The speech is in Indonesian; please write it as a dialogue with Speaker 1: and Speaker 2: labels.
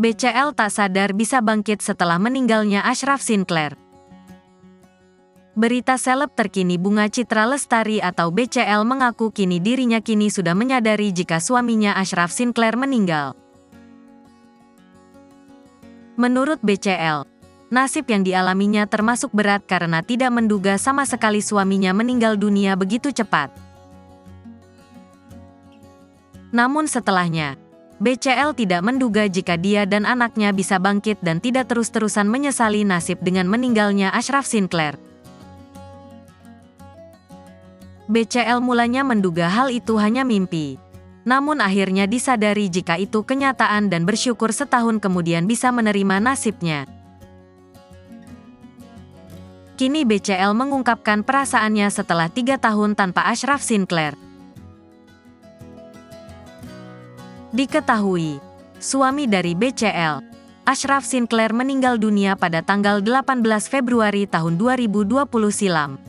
Speaker 1: BCL tak sadar bisa bangkit setelah meninggalnya Ashraf Sinclair. Berita seleb terkini. Bunga Citra Lestari atau BCL mengaku dirinya kini sudah menyadari jika suaminya Ashraf Sinclair meninggal. Menurut BCL, nasib yang dialaminya termasuk berat karena tidak menduga sama sekali suaminya meninggal dunia begitu cepat. Namun setelahnya, BCL tidak menduga jika dia dan anaknya bisa bangkit dan tidak terus-terusan menyesali nasib dengan meninggalnya Ashraf Sinclair. BCL mulanya menduga hal itu hanya mimpi. Namun akhirnya disadari jika itu kenyataan dan bersyukur setahun kemudian bisa menerima nasibnya. Kini BCL mengungkapkan perasaannya setelah 3 tahun tanpa Ashraf Sinclair. Diketahui, suami dari BCL, Ashraf Sinclair meninggal dunia pada tanggal 18 Februari tahun 2020 silam.